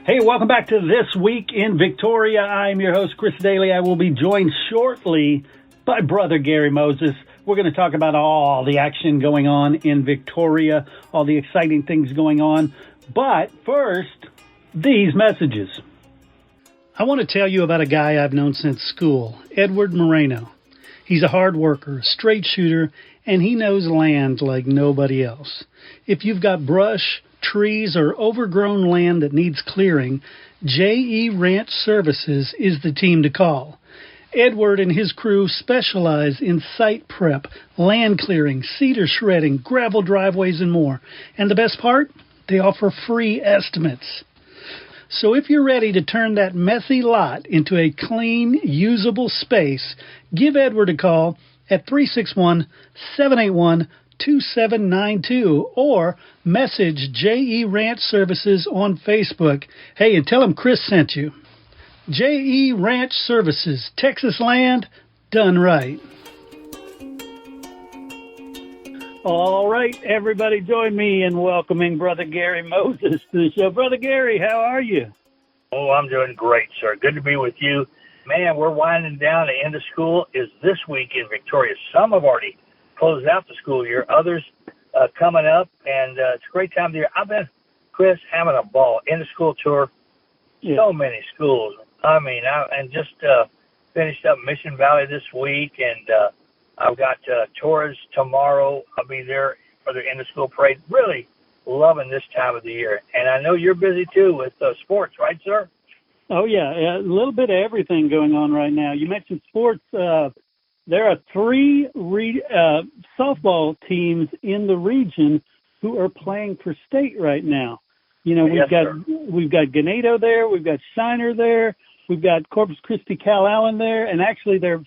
Hey, welcome back to This Week in Victoria. I'm your host, Chris Daly. I will be joined shortly by Brother Gary Moses. We're going to talk about all the action going on in Victoria, all the exciting things going on. But first, these messages. I want to tell you about a guy I've known since school, Edward Moreno. He's a hard worker, straight shooter, and he knows land like nobody else. If you've got brush, trees, or overgrown land that needs clearing, J.E. Ranch Services is the team to call. Edward and his crew specialize in site prep, land clearing, cedar shredding, gravel driveways, and more. And the best part? They offer free estimates. So if you're ready to turn that messy lot into a clean, usable space, give Edward a call at 361-781-2792 or message J.E. Ranch Services on Facebook. Hey, and tell them Chris sent you. J.E. Ranch Services, Texas land done right. All right, everybody join me in welcoming Brother Gary Moses to the show. Brother Gary, how are you? Oh, I'm doing great, sir. Good to be with you. Man, we're winding down. The end of school is this week in Victoria. Some have already closed out the school year. Others coming up, and it's a great time of the year. I've been, Chris, having a ball. End of school tour. Yeah. So many schools. I mean, just finished up Mission Valley this week, and I've got tours tomorrow. I'll be there for the end of school parade. Really loving this time of the year. And I know you're busy too with sports, right, sir? Oh, yeah. A little bit of everything going on right now. You mentioned sports. There are three softball teams in the region who are playing for state right now. You know, we've got Ganado there, we've got Shiner there, we've got Corpus Christi Cal Allen there, and actually their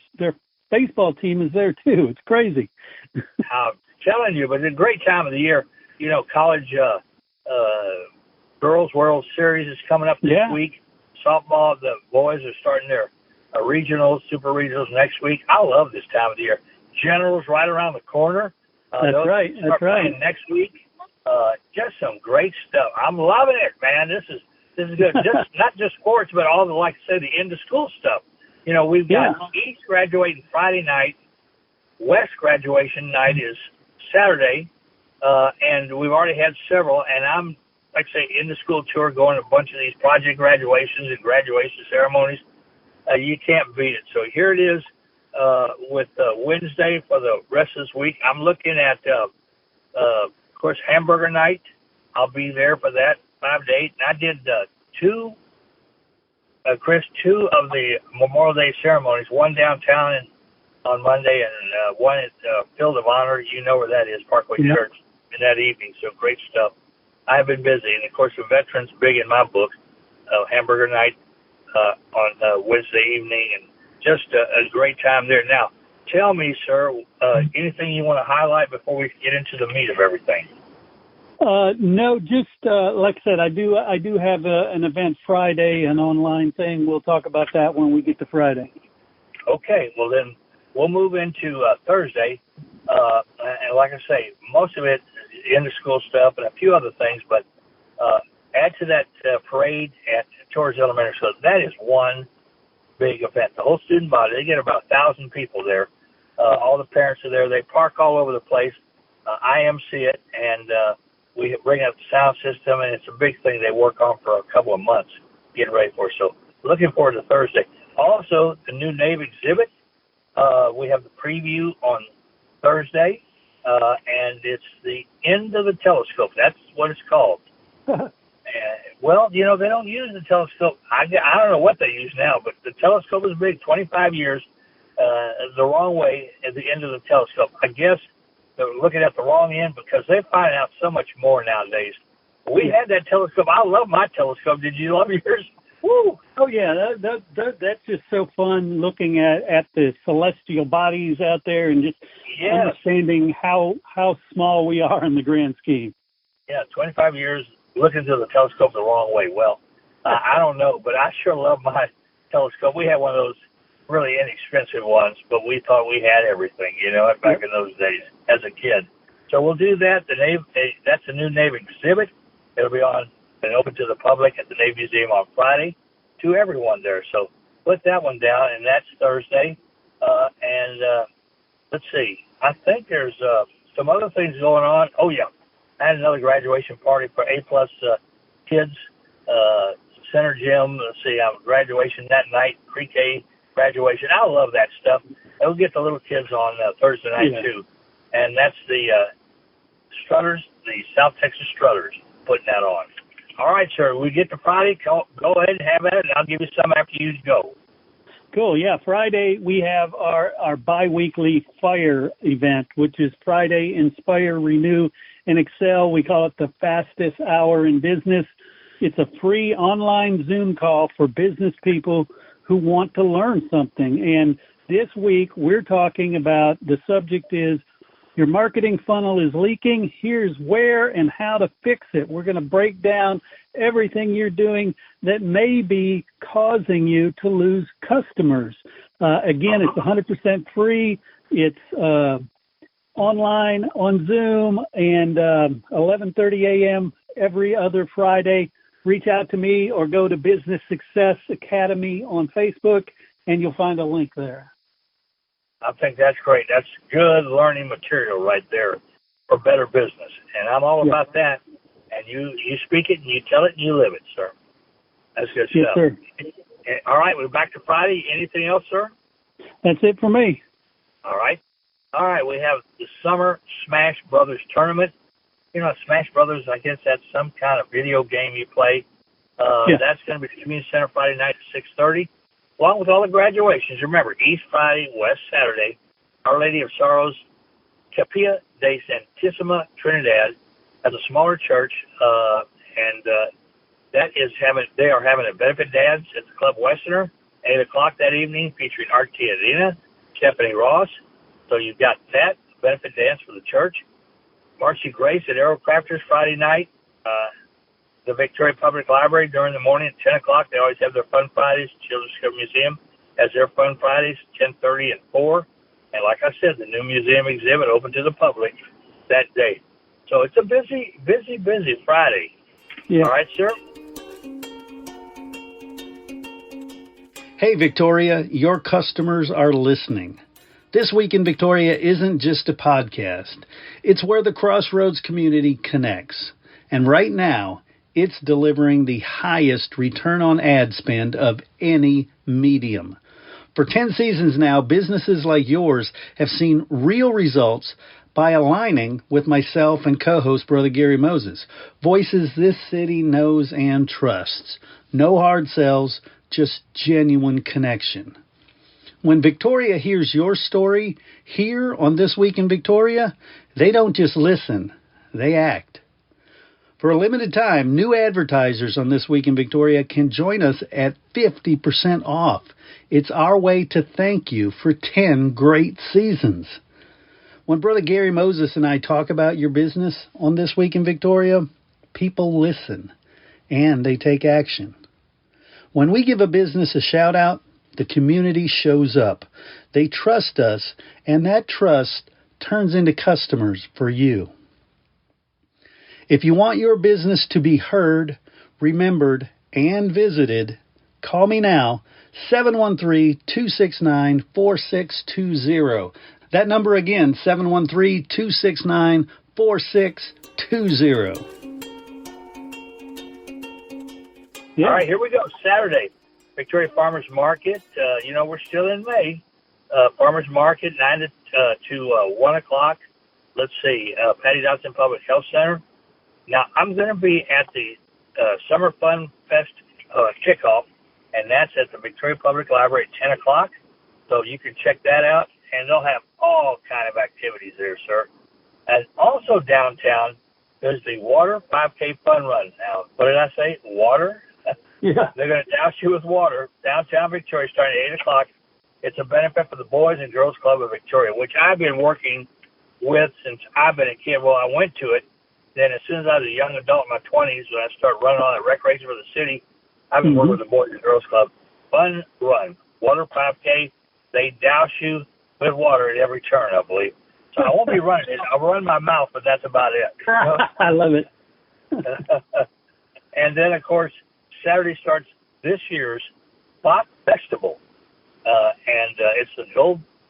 baseball team is there too. It's crazy. I'm telling you, but it's a great time of the year. You know, college girls World Series is coming up this week. Softball, the boys are starting their regionals, super regionals next week. I love this time of the year. Generals right around the corner. That's right. Next week. Just some great stuff. I'm loving it, man. This is good. Just not just sports, but all the, like I said, the end of school stuff. You know, we've got East graduating Friday night. West graduation night is Saturday, and we've already had several. And I'm, like I say, in the school tour, going to a bunch of these project graduations and graduation ceremonies. You can't beat it. So here it is with Wednesday for the rest of this week. I'm looking at, of course, hamburger night. I'll be there for that, 5 to 8. And I did two of the Memorial Day ceremonies, one downtown on Monday and one at Field of Honor. You know where that is, Parkway Church, in that evening. So great stuff. I've been busy. And, of course, the veterans big in my book, hamburger night on Wednesday evening, and just a great time there. Now, tell me, sir, anything you want to highlight before we get into the meat of everything? No, just like I said, I do have an event Friday, an online thing. We'll talk about that when we get to Friday. Okay, well then we'll move into Thursday, and like I say, most of it end of school stuff and a few other things, but add to that parade at Torres Elementary School. That is one big event. The whole student body, they get about 1,000 people there. All the parents are there. They park all over the place. I MC it, and we bring up the sound system, and it's a big thing they work on for a couple of months, getting ready for it. So looking forward to Thursday. Also, the new Nave exhibit. We have the preview on Thursday, and it's the end of the telescope. That's what it's called. Well, you know, they don't use the telescope. I don't know what they use now, but the telescope is big, 25 years, the wrong way at the end of the telescope. I guess they're looking at the wrong end because they find out so much more nowadays. We had that telescope. I love my telescope. Did you love yours? Woo! Oh, yeah, that's just so fun looking at the celestial bodies out there and just understanding how small we are in the grand scheme. Yeah, 25 years looking through the telescope the wrong way. Well, I don't know, but I sure love my telescope. We had one of those really inexpensive ones, but we thought we had everything, you know, back in those days as a kid. So we'll do that. That's the new Nave exhibit. It'll be on and open to the public at the Navy Museum on Friday to everyone there. So put that one down, and that's Thursday. Let's see. I think there's some other things going on. Oh, yeah. I had another graduation party for A-plus kids, Center Gym. Let's see, graduation that night, pre-K graduation. I love that stuff. And we'll get the little kids on Thursday night, too. And that's the Strutters, the South Texas Strutters, putting that on. All right, sir. We get to Friday. Go ahead and have at it, and I'll give you some after you go. Cool. Yeah, Friday we have our biweekly FIRE event, which is Friday Inspire, Renew, and Excel. We call it the fastest hour in business. It's a free online Zoom call for business people who want to learn something. And this week we're talking about, the subject is, your marketing funnel is leaking. Here's where and how to fix it. We're going to break down everything you're doing that may be causing you to lose customers. Again, it's 100% free. It's online on Zoom, and 11:30 a.m. every other Friday. Reach out to me or go to Business Success Academy on Facebook, and you'll find a link there. I think that's great. That's good learning material right there for better business. And I'm all about that. And you speak it, and you tell it, and you live it, sir. That's good stuff. Sir. All right, we're back to Friday. Anything else, sir? That's it for me. All right. We have the Summer Smash Brothers Tournament. You know, Smash Brothers, I guess that's some kind of video game you play. That's going to be at the Community Center Friday night at 6:30. Along with all the graduations. Remember, East Friday, West Saturday, Our Lady of Sorrows, Capilla de Santissima Trinidad, as a smaller church, and they are having a benefit dance at the Club Westerner, 8 o'clock that evening, featuring Art Tiadina, Stephanie Ross. So you've got that benefit dance for the church. Marcy Grace at Aerocrafters Friday night. The Victoria Public Library during the morning at 10 o'clock. They always have their Fun Fridays. Children's Discovery Museum has their Fun Fridays, 10:30 and 4. And like I said, the new museum exhibit open to the public that day. So it's a busy Friday. Yeah. All right, sir? Hey, Victoria, your customers are listening. This Week in Victoria isn't just a podcast. It's where the Crossroads community connects. And right now, it's delivering the highest return on ad spend of any medium. For 10 seasons now, businesses like yours have seen real results by aligning with myself and co-host Brother Gary Moses. Voices this city knows and trusts. No hard sells, just genuine connection. When Victoria hears your story here on This Week in Victoria, they don't just listen, they act. For a limited time, new advertisers on This Week in Victoria can join us at 50% off. It's our way to thank you for 10 great seasons. When Brother Gary Moses and I talk about your business on This Week in Victoria, people listen and they take action. When we give a business a shout out, the community shows up. They trust us, and that trust turns into customers for you. If you want your business to be heard, remembered, and visited, call me now, 713-269-4620. That number again, 713-269-4620. Yeah. All right, here we go. Saturday, Victoria Farmers Market. We're still in May. Farmers Market, 9 to 1 o'clock. Let's see, Patty Dodson Public Health Center. Now, I'm going to be at the Summer Fun Fest kickoff, and that's at the Victoria Public Library at 10 o'clock. So you can check that out, and they'll have all kind of activities there, sir. And also downtown, there's the Water 5K Fun Run. Now, what did I say? Water? Yeah. They're going to douse you with water. Downtown Victoria, starting at 8 o'clock. It's a benefit for the Boys and Girls Club of Victoria, which I've been working with since I've been a kid. Well, I went to it. Then as soon as I was a young adult in my 20s, when I started running all that recreation for the city, I've been working with the Boys and Girls Club. Fun run. Water 5K. They douse you with water at every turn, I believe. So I won't be running it. I'll run my mouth, but that's about it. I love it. And then, of course, Saturday starts this year's Bach Festival. It's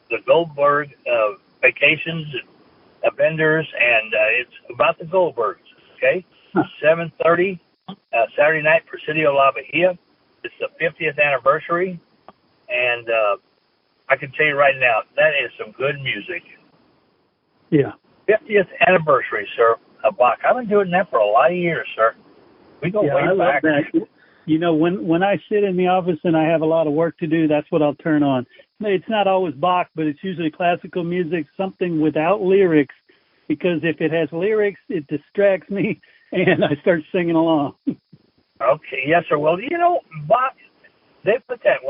the Goldberg vacations and vendors, and it's about the Goldbergs, okay? 7:30 Saturday night, Presidio La Bahia. It's the 50th anniversary, and I can tell you right now, that is some good music. Yeah. 50th anniversary, sir, of Bach. I've been doing that for a lot of years, sir. We go way I back. love that. You know, when I sit in the office and I have a lot of work to do, that's what I'll turn on. It's not always Bach, but it's usually classical music, something without lyrics, because if it has lyrics, it distracts me, and I start singing along. Okay, yes, sir. Well, you know, Bach, when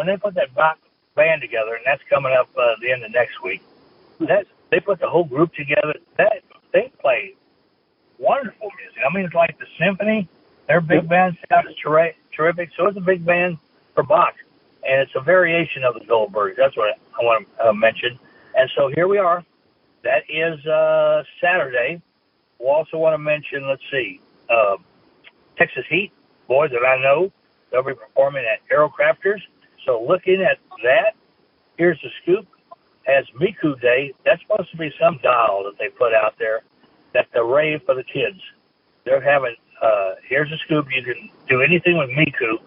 they put that Bach band together, and that's coming up the end of next week, they put the whole group together. They play wonderful music. I mean, it's like the symphony. Their big band sounds terrific. So it's a big band for Bach, and it's a variation of the Goldbergs. That's what I want to mention. And so here we are. That is Saturday. We'll also want to mention, Texas Heat, boys that I know. They'll be performing at Aerocrafters. So looking at that, here's the scoop. As Miku Day, that's supposed to be some doll that they put out there. That's the rave for the kids. They're having, here's the scoop. You can do anything with Miku.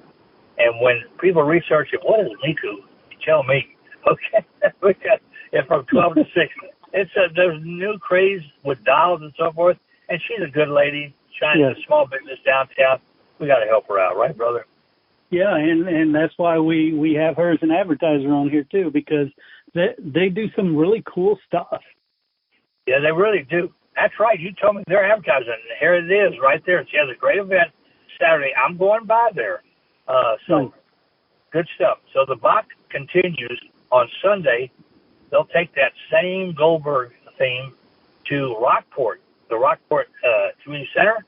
And when people research it, what is Miku? Tell me. Okay. We got it from 12 to 6. There's new craze with dolls and so forth. And she's a good lady, shining a small business downtown. We got to help her out, right, brother? Yeah, and that's why we have her as an advertiser on here, too, because they do some really cool stuff. Yeah, they really do. That's right. You told me they're advertising. And here it is right there. She has a great event Saturday. I'm going by there. Good stuff. So the Bach continues on Sunday. They'll take that same Goldberg theme to Rockport, the Rockport Community Center.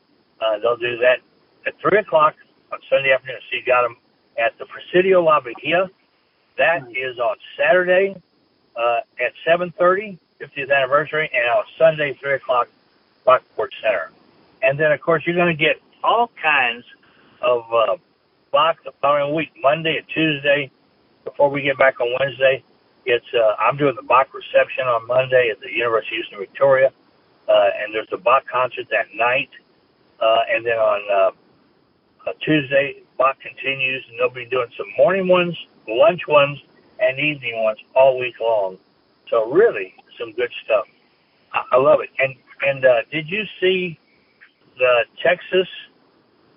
They'll do that at 3 o'clock on Sunday afternoon. So you got them at the Presidio La Bahia. That is on Saturday at 7:30, 50th anniversary, and on Sunday, 3 o'clock, Rockport Center. And then, of course, you're going to get all kinds of Bach the following week, Monday and Tuesday, before we get back on Wednesday. It's I'm doing the Bach reception on Monday at the University of Houston Victoria, and there's a Bach concert that night. And then on Tuesday, Bach continues, and they'll be doing some morning ones, lunch ones, and evening ones all week long. So really, some good stuff. I love it. And did you see the Texas,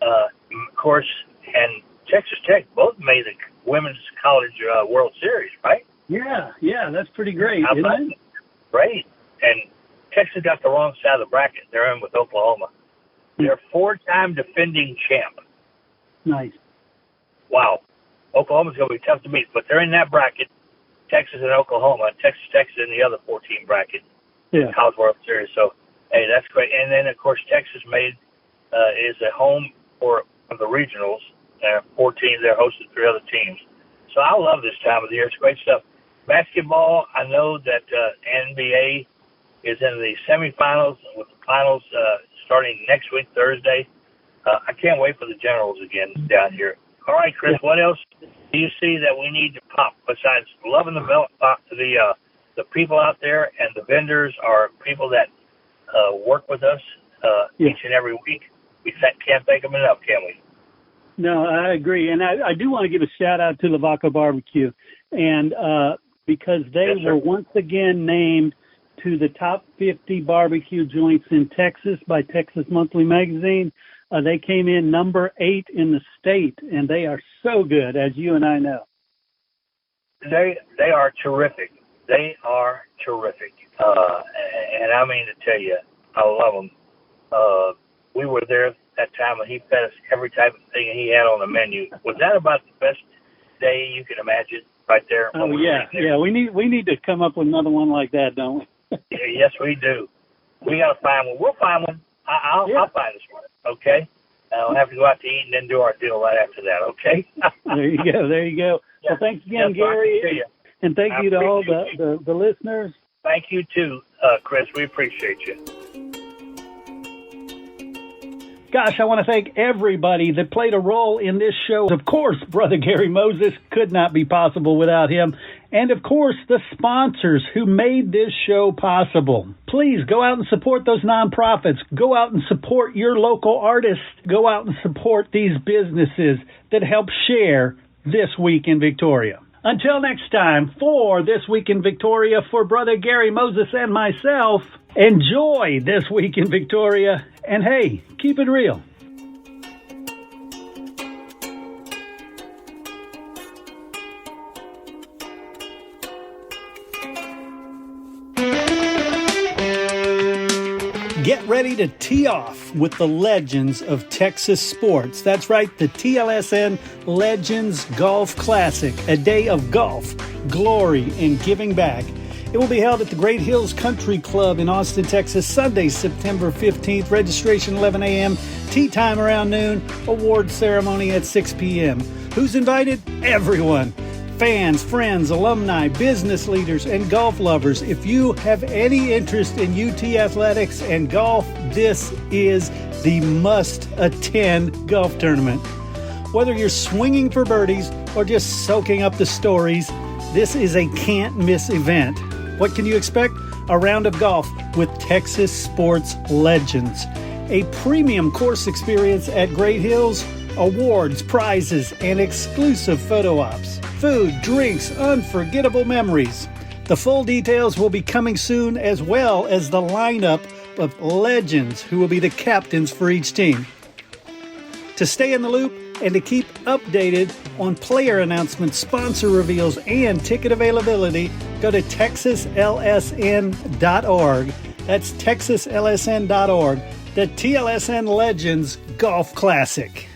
of course, and Texas Tech both made the Women's College World Series, right? Yeah, that's pretty great, isn't it? Great. And Texas got the wrong side of the bracket. They're in with Oklahoma. They're 4-time defending champ. Nice. Wow. Oklahoma's going to be tough to beat, but they're in that bracket, Texas and Oklahoma. Texas Tech's in the other 14 bracket, College World Series. So, hey, that's great. And then, of course, Texas is at home for the regionals. 4 teams. They're hosting 3 other teams. So I love this time of the year. It's great stuff. Basketball, I know that NBA is in the semifinals with the finals starting next week, Thursday. I can't wait for the Generals again down here. All right, Chris, what else do you see that we need to pop besides loving the people out there and the vendors are people that work with us each and every week? We can't thank them enough, can we? No, I agree. And I do want to give a shout out to Lavaca Barbecue. And because they were once again named to the top 50 barbecue joints in Texas by Texas Monthly Magazine. They came in number 8 in the state, and they are so good, as you and I know. They are terrific. They are terrific. And I mean to tell you, I love them. We were there that time, and he fed us every type of thing he had on the menu. Was that about the best day you can imagine right there? Oh, yeah. We need to come up with another one like that, don't we? Yes, we do. We got to find one. We'll find one. I'll find this one, okay? We'll have to go out to eat and then do our deal right after that, okay? There you go. Yeah. Well, thanks again, Gary. And thank you to all the listeners. Thank you, too, Chris. We appreciate you. Gosh, I want to thank everybody that played a role in this show. Of course, Brother Gary Moses could not be possible without him. And of course, the sponsors who made this show possible. Please go out and support those nonprofits. Go out and support your local artists. Go out and support these businesses that help share This Week in Victoria. Until next time, for This Week in Victoria, for Brother Gary Moses and myself, enjoy This Week in Victoria, and hey, keep it real. Get ready to tee off with the legends of Texas sports. That's right, the TLSN Legends Golf Classic, a day of golf, glory, and giving back. It will be held at the Great Hills Country Club in Austin, Texas, Sunday, September 15th. Registration 11 a.m., tee time around noon, award ceremony at 6 p.m. Who's invited? Everyone. Fans, friends, alumni, business leaders, and golf lovers. If you have any interest in UT athletics and golf, this is the must-attend golf tournament. Whether you're swinging for birdies or just soaking up the stories, this is a can't-miss event. What can you expect? A round of golf with Texas sports legends. A premium course experience at Great Hills, awards, prizes, and exclusive photo ops. Food, drinks, unforgettable memories. The full details will be coming soon, as well as the lineup of legends who will be the captains for each team. To stay in the loop and to keep updated on player announcements, sponsor reveals, and ticket availability, go to texaslsn.org. That's texaslsn.org. The TLSN Legends Golf Classic.